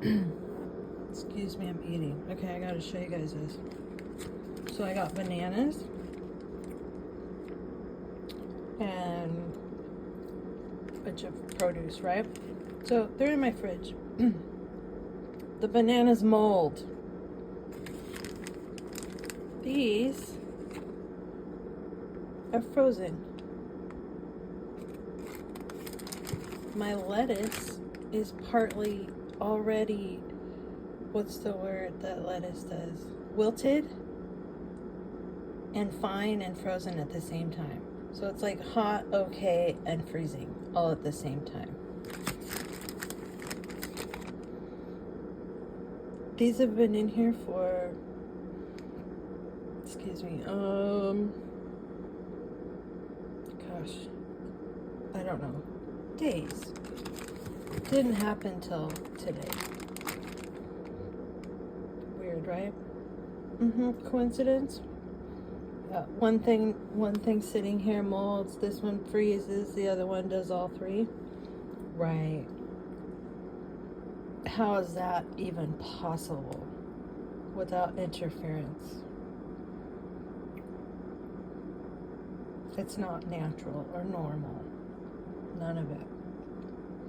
Excuse me, I'm eating. Okay, I gotta show you guys this. So I got bananas and a bunch of produce, right? So they're in my fridge. The bananas mold. These are frozen. My lettuce is partly already, what's the word that lettuce does? Wilted and fine and frozen at the same time. So it's like hot, okay, and freezing all at the same time. These have been in here for, excuse me, gosh, I don't know, days. Didn't happen till today. Weird, right? Coincidence? One thing sitting here molds, this one freezes, the other one does all three. Right. How is that even possible without interference? It's not natural or normal. None of it.